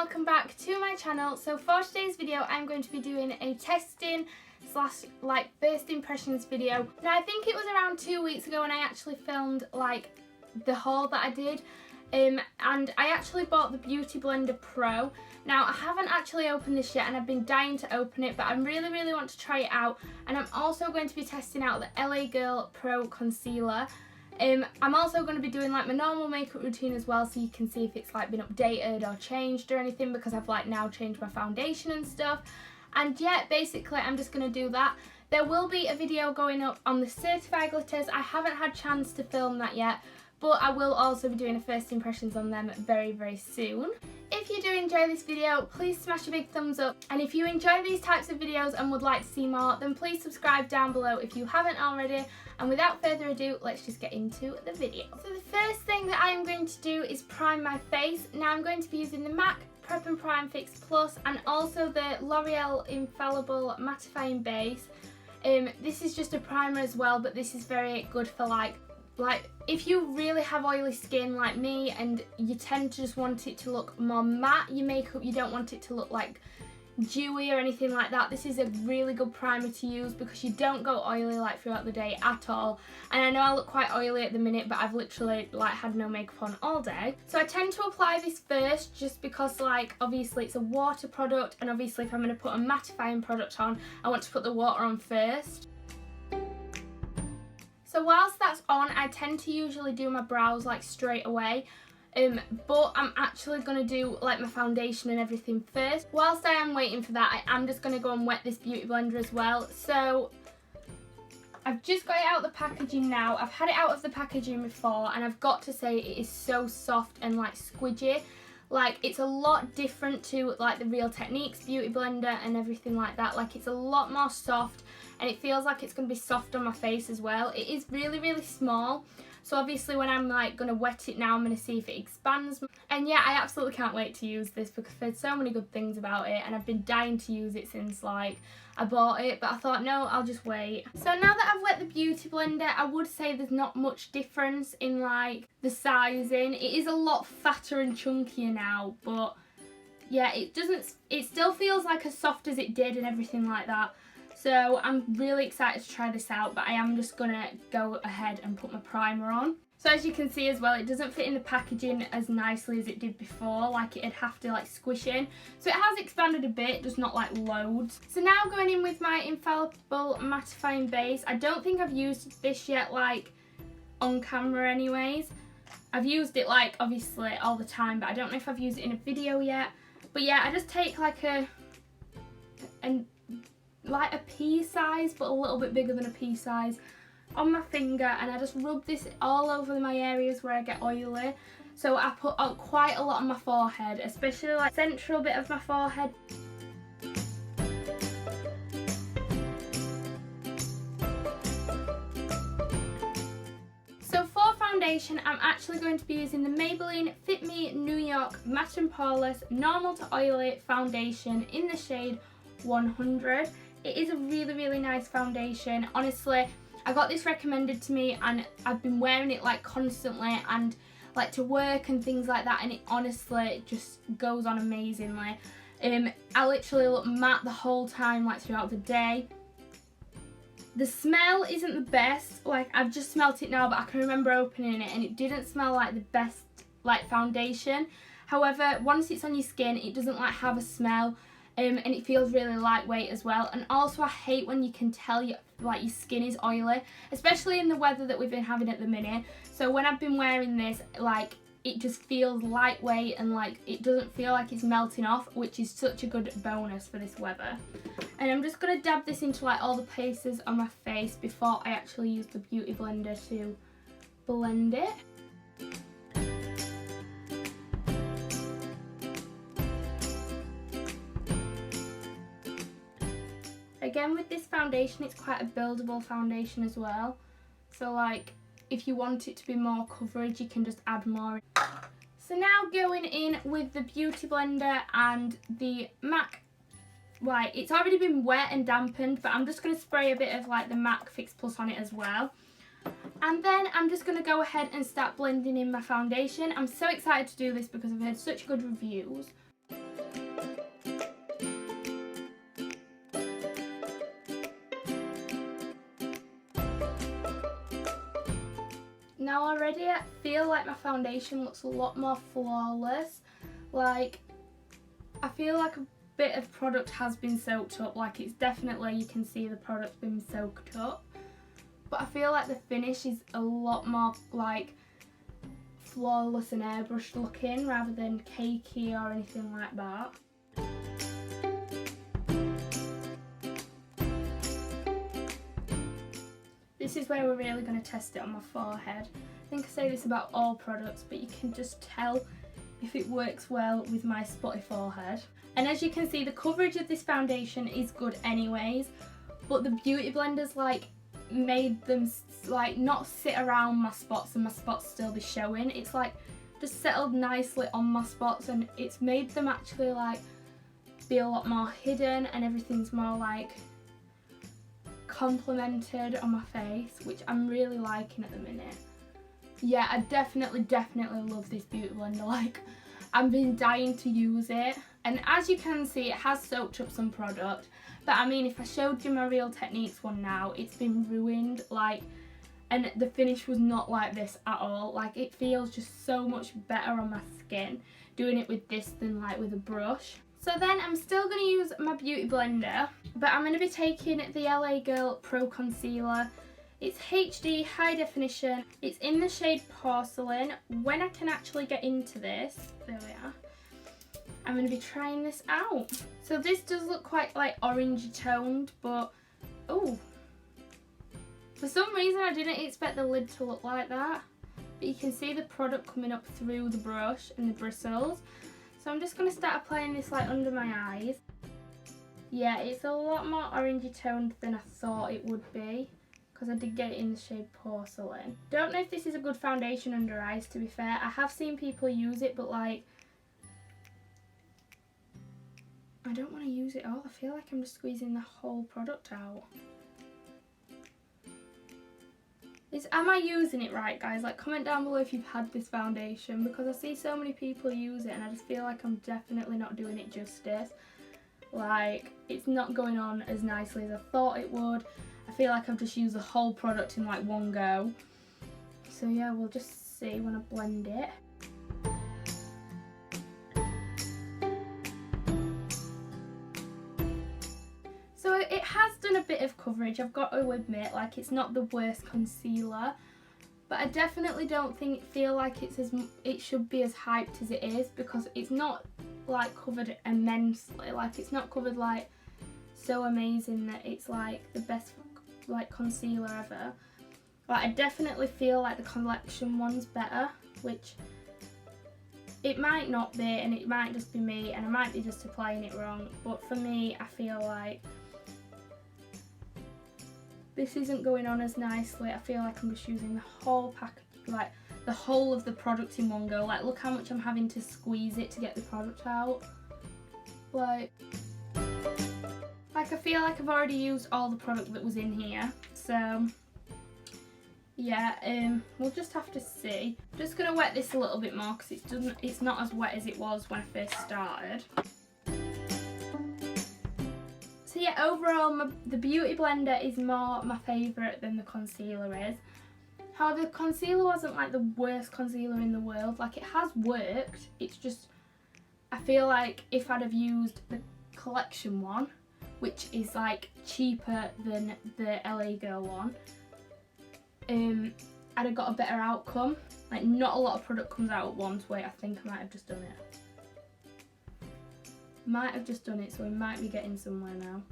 welcome back to my channel. So for today's video I'm going to be doing a testing slash first impressions video. Now I think it was around 2 weeks ago when I actually filmed the haul that I did, and I actually bought the Beauty Blender Pro. Now I haven't actually opened this yet and I've been dying to open it, but I really want to try it out, and I'm also going to be testing out the LA Girl Pro Concealer. I'm also going to be doing my normal makeup routine as well, so you can see if it's been updated or changed or anything, because I've now changed my foundation and stuff. And yeah, basically I'm just going to do that. There will be a video going up on the certified glitters. I haven't had chance to film that yet, but I will also be doing a first impressions on them very soon. If you do enjoy this video, please smash a big thumbs up, and if you enjoy these types of videos and would like to see more, then please subscribe down below if you haven't already. And without further ado, let's just get into the video. So the first thing that I am going to do is prime my face. Now I'm going to be using the MAC Prep and Prime Fix Plus and also the L'Oreal Infallible Mattifying Base. This is just a primer as well, but this is very good for if you really have oily skin like me and you tend to just want it to look more matte, your makeup, you don't want it to look dewy or anything like that. This is a really good primer to use because you don't go oily throughout the day at all. And I know I look quite oily at the minute, but I've literally had no makeup on all day. So I tend to apply this first just because obviously it's a water product, and obviously if I'm going to put a mattifying product on, I want to put the water on first. So whilst that's on, I tend to usually do my brows straight away. But I'm actually going to do my foundation and everything first. Whilst I am waiting for that, I am just going to go and wet this beauty blender as well. So I've just got it out of the packaging now. I've had it out of the packaging before, and I've got to say it is so soft and squidgy. It's a lot different to the Real Techniques beauty blender and everything like that. It's a lot more soft, and it feels like it's going to be soft on my face as well. It is really small. So obviously when I'm going to wet it now, I'm going to see if it expands. And yeah, I absolutely can't wait to use this because I've heard so many good things about it, and I've been dying to use it since I bought it, but I thought no, I'll just wait. So now that I've wet the beauty blender, I would say there's not much difference in the sizing. It is a lot fatter and chunkier now, but yeah, it still feels as soft as it did and everything like that. So I'm really excited to try this out, but I am just going to go ahead and put my primer on. So as you can see as well, it doesn't fit in the packaging as nicely as it did before. It'd have to squish in. So it has expanded a bit, just not loads. So now going in with my Infallible Mattifying Base. I don't think I've used this yet on camera anyways. I've used it obviously all the time, but I don't know if I've used it in a video yet. But yeah, I just take a pea size, but a little bit bigger than a pea size, on my finger, and I just rub this all over my areas where I get oily. So I put quite a lot on my forehead, especially central bit of my forehead. So for foundation, I'm actually going to be using the Maybelline Fit Me New York Matte and Poreless Normal to Oily Foundation in the shade 100. It is a really nice foundation. Honestly, I got this recommended to me and I've been wearing it constantly and to work and things like that, and it honestly just goes on amazingly. I literally look matte the whole time throughout the day. The smell isn't the best. I've just smelt it now, but I can remember opening it and it didn't smell the best foundation. However, once it's on your skin, it doesn't have a smell. And it feels really lightweight as well. And also I hate when you can tell your skin is oily, especially in the weather that we've been having at the minute. So when I've been wearing this, it just feels lightweight and it doesn't feel like it's melting off, which is such a good bonus for this weather. And I'm just going to dab this into all the places on my face before I actually use the beauty blender to blend it. Again, with this foundation, it's quite a buildable foundation as well. So if you want it to be more coverage, you can just add more. So now going in with the beauty blender and the MAC. It's already been wet and dampened, but I'm just going to spray a bit of the MAC Fix Plus on it as well. And then I'm just going to go ahead and start blending in my foundation. I'm so excited to do this because I've heard such good reviews. Now already I feel like my foundation looks a lot more flawless. Like, I feel like a bit of product has been soaked up. Like, it's definitely, you can see the product's been soaked up. But I feel like the finish is a lot more like flawless and airbrushed looking rather than cakey or anything like that. This is where we're really going to test it on my forehead. I think I say this about all products, but you can just tell if it works well with my spotty forehead. And as you can see, the coverage of this foundation is good anyways, but the Beauty Blender's like made them like not sit around my spots and my spots still be showing. It's like just settled nicely on my spots, and it's made them actually like be a lot more hidden, and everything's more like complemented on my face, which I'm really liking at the minute. Yeah, I definitely love this Beauty Blender. Like, I've been dying to use it, and as you can see, it has soaked up some product, but I mean, if I showed you my Real Techniques one now, it's been ruined, like, and the finish was not like this at all. Like, it feels just so much better on my skin doing it with this than like with a brush. So then I'm still going to use my Beauty Blender, but I'm going to be taking the LA Girl Pro Concealer. It's HD high definition. It's in the shade Porcelain. When I can actually get into this, there we are, I'm going to be trying this out. So this does look quite like orangey toned, but oh, for some reason I didn't expect the lid to look like that. But you can see the product coming up through the brush and the bristles. So I'm just going to start applying this like under my eyes. Yeah, it's a lot more orangey toned than I thought it would be, because I did get it in the shade Porcelain. Don't know if this is a good foundation under eyes, to be fair. I have seen people use it, but like, I don't want to use it all. I feel like I'm just squeezing the whole product out. Am I using it right, guys? Like, comment down below if you've had this foundation, because I see so many people use it and I just feel like I'm definitely not doing it justice. Like, it's not going on as nicely as I thought it would. I feel like I've just used the whole product in like one go. So yeah, we'll just see when I blend it. So it has done a bit of coverage, I've got to admit. Like, it's not the worst concealer, but I definitely don't feel like it should be as hyped as it is, because it's not like covered immensely. Like, it's not covered like so amazing that it's like the best like concealer ever. Like, I definitely feel like the collection one's better, which it might not be, and it might just be me, and I might be just applying it wrong, but for me, I feel like this isn't going on as nicely. I feel like I'm just using the whole package, like the whole of the product in one go. Like, look how much I'm having to squeeze it to get the product out. Like I feel like I've already used all the product that was in here. So yeah, we'll just have to see. I'm just gonna wet this a little bit more, because it's not as wet as it was when I first started. So yeah, overall the Beauty Blender is more my favourite than the concealer is. However, the concealer wasn't like the worst concealer in the world. Like, it has worked. It's just, I feel like if I'd have used the collection one, which is like cheaper than the LA Girl one, I'd have got a better outcome. Like, not a lot of product comes out at once. Wait, I think I might have just done it. Might have just done it, so we might be getting somewhere now.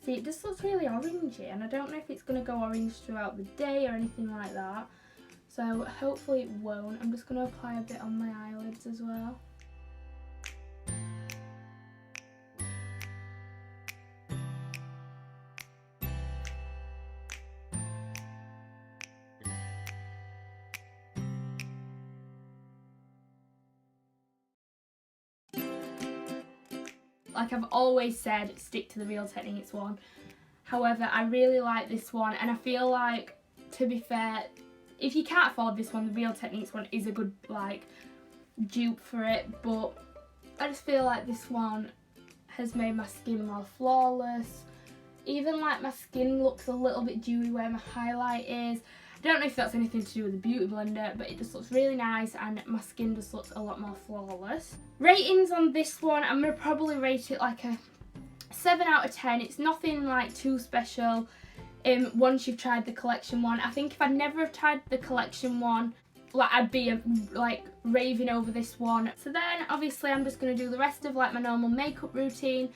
See, it just looks really orangey, and I don't know if it's going to go orange throughout the day or anything like that. So hopefully it won't. I'm just going to apply a bit on my eyelids as well. Like I've always said, stick to the Real Techniques one. However, I really like this one, and I feel like, to be fair, if you can't afford this one, the Real Techniques one is a good like dupe for it, but I just feel like this one has made my skin more flawless. Even like my skin looks a little bit dewy where my highlight is. I don't know if that's anything to do with the beauty blender, but it just looks really nice and my skin just looks a lot more flawless. Ratings on this one, I'm going to probably rate it like a 7 out of 10. It's nothing like too special once you've tried the collection one. I think if I'd never have tried the collection one, like I'd be like raving over this one. So then obviously I'm just going to do the rest of like my normal makeup routine.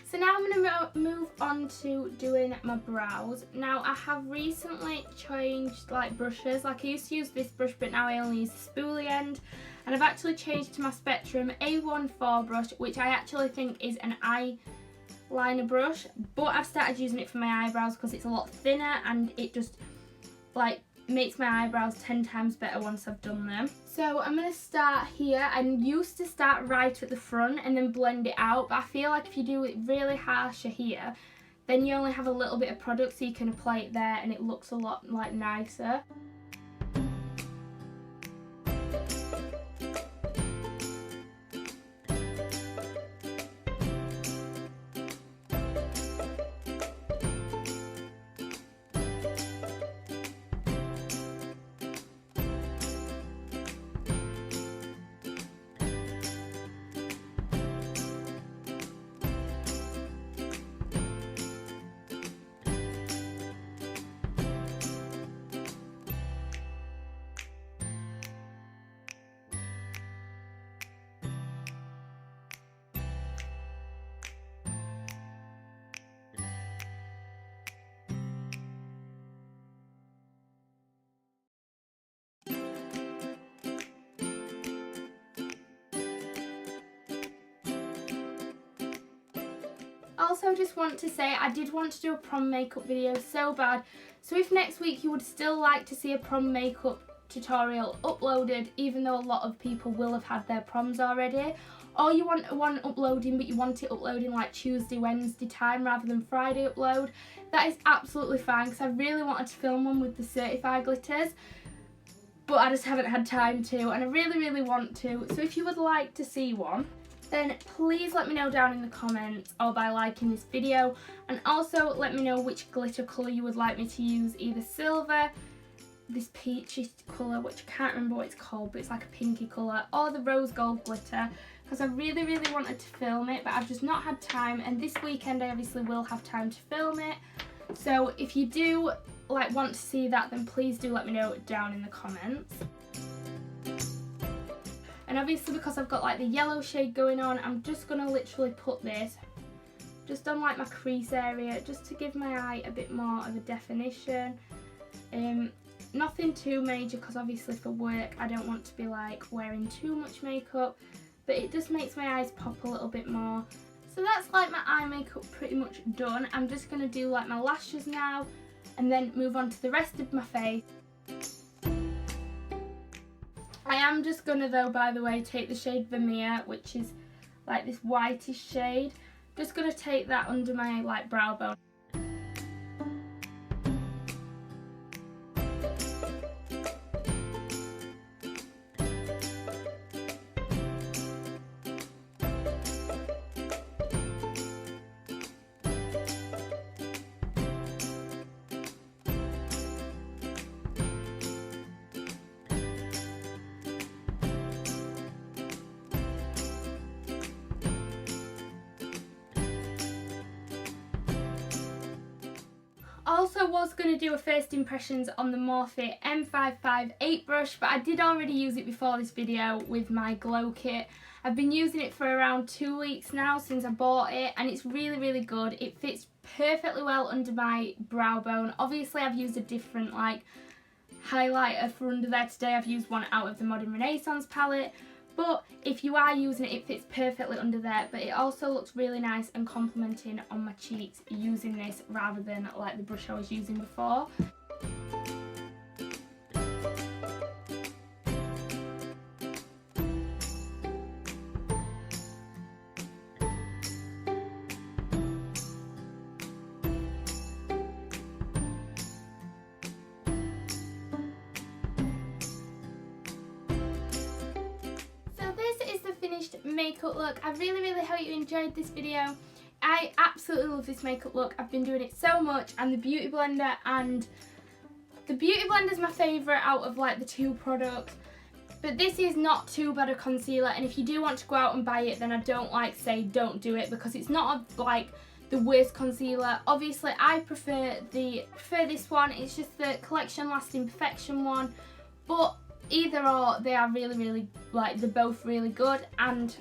So now I'm going to move on to doing my brows. Now I have recently changed like brushes. Like I used to use this brush, but now I only use the spoolie end. And I've actually changed to my Spectrum A14 brush, which I actually think is an eyeliner brush. But I've started using it for my eyebrows because it's a lot thinner and it just like makes my eyebrows 10 times better once I've done them. So I'm going to start here. I used to start right at the front and then blend it out, but I feel like if you do it really harsher here, then you only have a little bit of product, so you can apply it there and it looks a lot like nicer. Also just want to say I did want to do a prom makeup video so bad, so if next week you would still like to see a prom makeup tutorial uploaded, even though a lot of people will have had their proms already, or you want one uploading but you want it uploading like Tuesday, Wednesday time rather than Friday upload, that is absolutely fine, because I really wanted to film one with the certified glitters, but I just haven't had time to, and I really want to. So if you would like to see one, then please let me know down in the comments or by liking this video, and also let me know which glitter colour you would like me to use, either silver, this peachy colour which I can't remember what it's called but it's like a pinky colour, or the rose gold glitter, because I really wanted to film it but I've just not had time, and this weekend I obviously will have time to film it. So if you do like want to see that, then please do let me know down in the comments. And obviously because I've got like the yellow shade going on, I'm just going to literally put this just on like my crease area, just to give my eye a bit more of a definition. Nothing too major, because obviously for work I don't want to be like wearing too much makeup, but it just makes my eyes pop a little bit more. So that's like my eye makeup pretty much done. I'm just going to do like my lashes now and then move on to the rest of my face. I am just going to though, by the way, take the shade Vermeer, which is like this whitish shade. Just going to take that under my like brow bone. Also was going to do a first impressions on the Morphe M558 brush, but I did already use it before this video with my glow kit. I've been using it for around 2 weeks now since I bought it, and it's really good. It fits perfectly well under my brow bone. Obviously I've used a different like highlighter for under there today. I've used one out of the Modern Renaissance palette. But if you are using it, it fits perfectly under there, but it also looks really nice and complementing on my cheeks using this rather than like the brush I was using before. makeup look. I really hope you enjoyed this video. I absolutely love this makeup look. I've been doing it so much, and the Beauty Blender is my favourite out of like the two products. But this is not too bad a concealer, and if you do want to go out and buy it, then I don't say don't do it, because it's not like the worst concealer. Obviously I prefer this one. It's just the Collection Lasting Perfection one, but either or, they are really like, they're both really good. And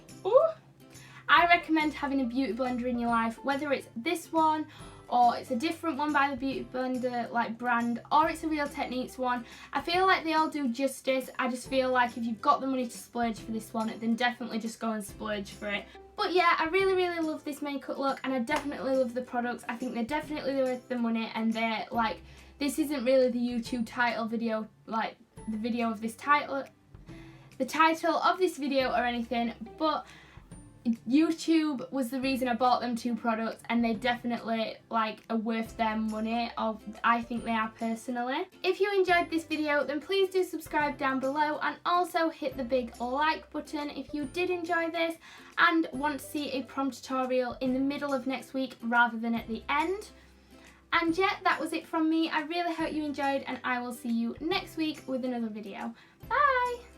I recommend having a beauty blender in your life, whether it's this one or it's a different one by the Beauty Blender like brand, or it's a Real Techniques one. I feel like they all do justice. I just feel like if you've got the money to splurge for this one, then definitely just go and splurge for it. But yeah, I really love this makeup look, and I definitely love the products. I think they're definitely worth the money, and they're like, this isn't really the YouTube title video, like the video of this title, the title of this video or anything, but YouTube was the reason I bought them two products, and they definitely like are worth their money. I think they are personally. If you enjoyed this video, then please do subscribe down below, and also hit the big like button if you did enjoy this and want to see a prompt tutorial in the middle of next week rather than at the end. And yeah, that was it from me. I really hope you enjoyed, and I will see you next week with another video. Bye!